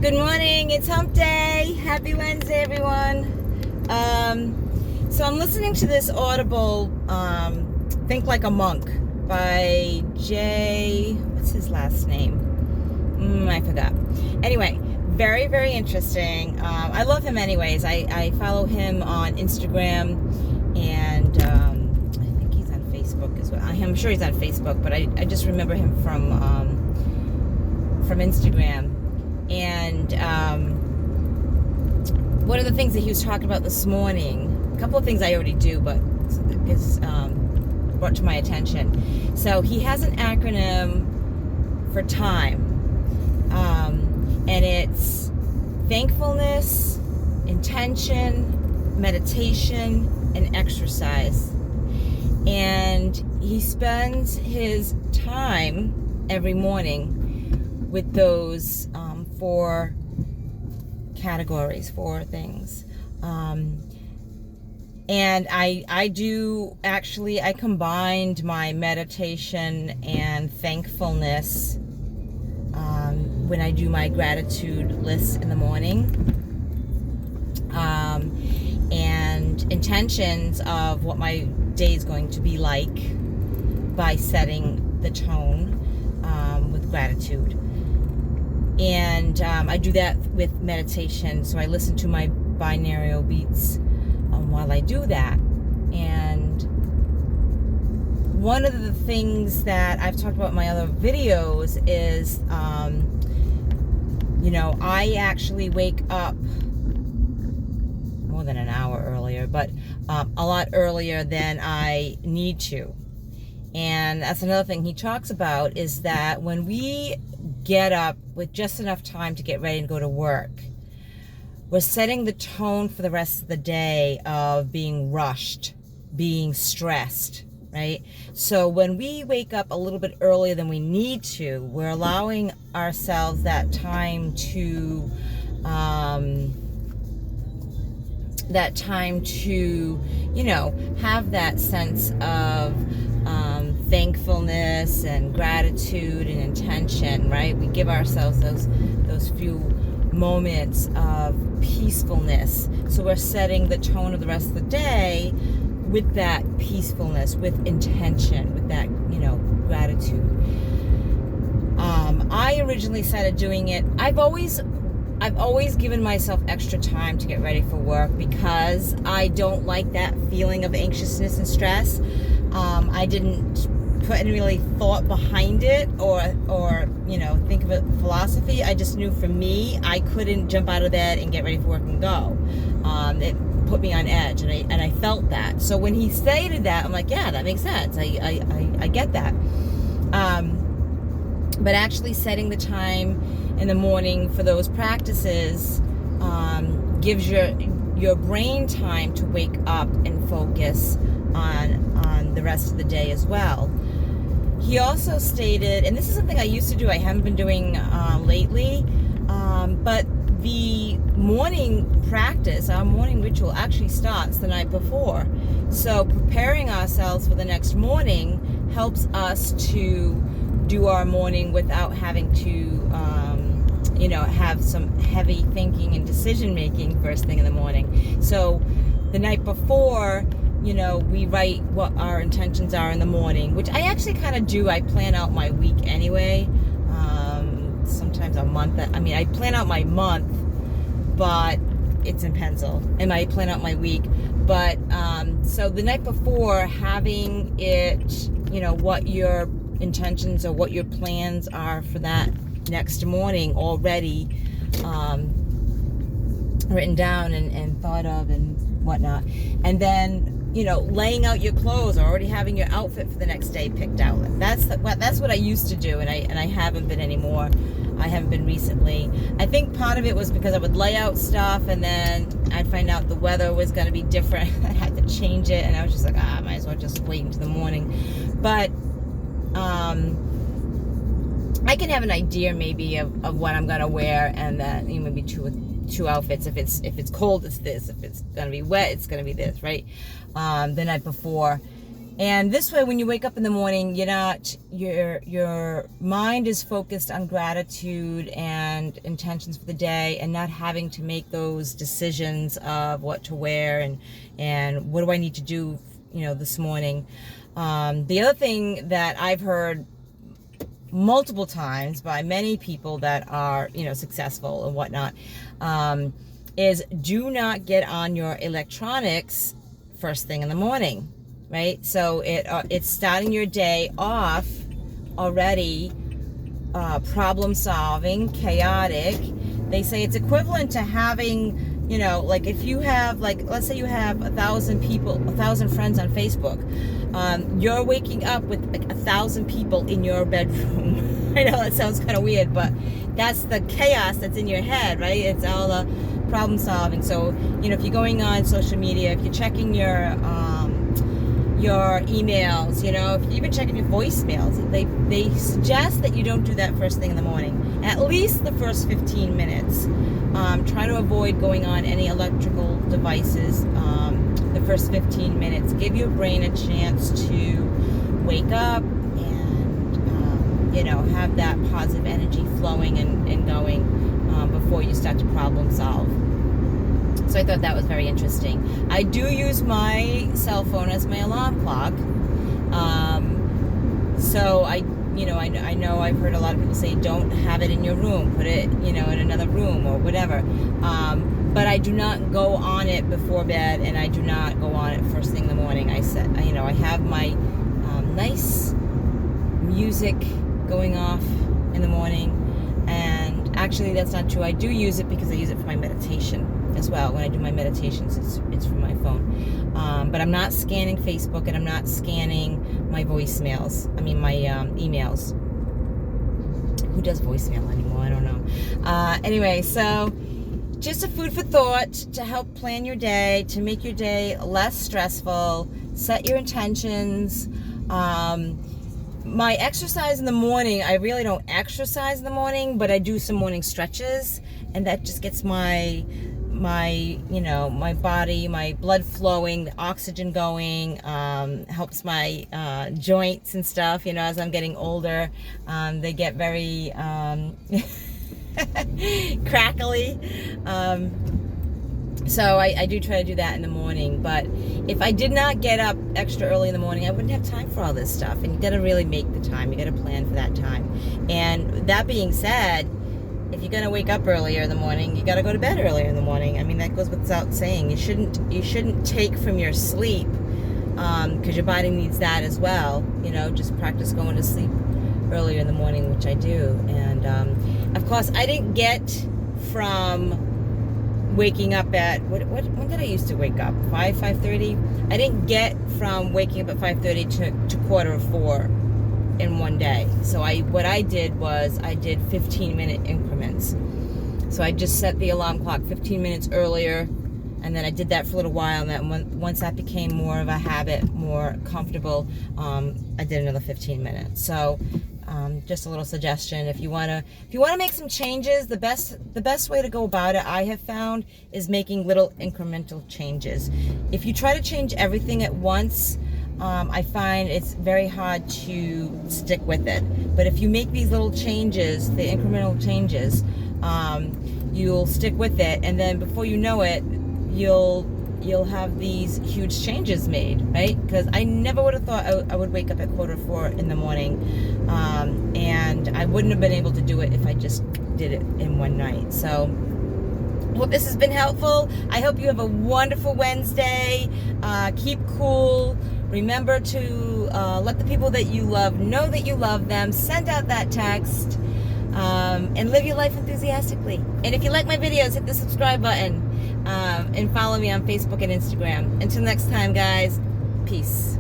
Good morning, it's hump day. Happy Wednesday, everyone. So I'm listening to this Audible, Think Like a Monk by what's his last name? I forgot. Anyway, very, very interesting. I love him anyways. I follow him on Instagram and I think he's on Facebook as well. I'm sure he's on Facebook, but I just remember him from Instagram. And one of the things that he was talking about this morning, a couple of things I already do, but it's brought to my attention. So he has an acronym for time, and it's thankfulness, intention, meditation, and exercise. And he spends his time every morning with those four categories, four things. And I combined my meditation and thankfulness when I do my gratitude list in the morning, and intentions of what my day is going to be like by setting the tone with gratitude. And I do that with meditation, so I listen to my binaural beats while I do that. And one of the things that I've talked about in my other videos is, I actually wake up more than an hour earlier, but a lot earlier than I need to. And that's another thing he talks about, is that when we get up with just enough time to get ready and go to work, we're setting the tone for the rest of the day of being rushed, being stressed, right? So when we wake up a little bit earlier than we need to, we're allowing ourselves that time to have that sense of thankfulness and gratitude and intention, right? We give ourselves those few moments of peacefulness. So we're setting the tone of the rest of the day with that peacefulness, with intention, with that, gratitude. I originally started doing it. I've always given myself extra time to get ready for work because I don't like that feeling of anxiousness and stress. I didn't put any really thought behind it or think of a philosophy. I just knew for me, I couldn't jump out of bed and get ready for work and go. It put me on edge, and I felt that. So when he stated that, I'm like, yeah, that makes sense. I get that. But actually setting the time in the morning for those practices gives your brain time to wake up and focus on the rest of the day as well. He also stated, and this is something I used to do, I haven't been doing lately, but the morning practice, our morning ritual, actually starts the night before. So preparing ourselves for the next morning helps us to do our morning without having to have some heavy thinking and decision making first thing in the morning. So the night before, we write what our intentions are in the morning, which I actually kind of do. I plan out my week anyway. Sometimes a month. I plan out my month, but it's in pencil. And I plan out my week. But so the night before, having it, what your intentions or what your plans are for that next morning already written down and thought of and whatnot. And then laying out your clothes or already having your outfit for the next day picked out. That's what I used to do, and I haven't been anymore. I haven't been recently. I think part of it was because I would lay out stuff and then I'd find out the weather was going to be different. I had to change it, and I was just like, I might as well just wait until the morning. But I can have an idea maybe of what I'm going to wear, and then maybe two outfits. If it's cold, it's this. If it's going to be wet, it's going to be this, right? The night before. And this way, when you wake up in the morning, your mind is focused on gratitude and intentions for the day, and not having to make those decisions of what to wear and what do I need to do, this morning. The other thing that I've heard multiple times by many people that are, successful and whatnot, is do not get on your electronics first thing in the morning. Right? So it's starting your day off already problem solving, chaotic. They say it's equivalent to having, like if you have, like, let's say you have 1,000 friends on Facebook. You're waking up with like 1,000 people in your bedroom. I know that sounds kind of weird, but that's the chaos that's in your head, right? It's all the problem solving. So, if you're going on social media, if you're checking your emails, if you're even checking your voicemails, they suggest that you don't do that first thing in the morning, at least the first 15 minutes. Try to avoid going on any electrical devices the first 15 minutes. Give your brain a chance to wake up and have that positive energy flowing and going before you start to problem solve. So I thought that was very interesting. I do use my cell phone as my alarm clock. So I know I've heard a lot of people say don't have it in your room, put it, in another room or whatever. But I do not go on it before bed, and I do not go on it first thing in the morning. I have my nice music going off in the morning, and actually that's not true. I do use it because I use it for my meditation as well. When I do my meditations, it's from my phone. But I'm not scanning Facebook, and I'm not scanning my voicemails. I mean, my emails. Who does voicemail anymore? I don't know. Anyway, so just a food for thought to help plan your day, to make your day less stressful. Set your intentions. My exercise in the morning, I really don't exercise in the morning, but I do some morning stretches, and that just gets my body, my blood flowing, the oxygen going, helps my joints and stuff. As I'm getting older, they get very crackly. So I do try to do that in the morning. But if I did not get up extra early in the morning, I wouldn't have time for all this stuff. And you got to really make the time. You got to plan for that time. And that being said, if you're gonna wake up earlier in the morning, you gotta go to bed earlier in the morning. I mean, that goes without saying. You shouldn't take from your sleep, because your body needs that as well. Just practice going to sleep earlier in the morning, which I do. And of course, I didn't get from waking up at when did I used to wake up? 5:30. I didn't get from waking up at 5:30 to 3:45. In one day. So what I did was I did 15-minute increments. So I just set the alarm clock 15 minutes earlier, and then I did that for a little while, and then once that became more of a habit, more comfortable, I did another 15 minutes. So just a little suggestion, if you want to make some changes, the best way to go about it, I have found, is making little incremental changes. If you try to change everything at once, I find it's very hard to stick with it. But if you make these little changes, the incremental changes, you'll stick with it, and then before you know it, you'll have these huge changes made, right? Because I never would have thought I would wake up at 3:45 in the morning, and I wouldn't have been able to do it if I just did it in one night. So hope this has been helpful. I hope you have a wonderful Wednesday. Keep cool. Remember to let the people that you love know that you love them. Send out that text, and live your life enthusiastically. And if you like my videos, hit the subscribe button, and follow me on Facebook and Instagram. Until next time, guys, peace.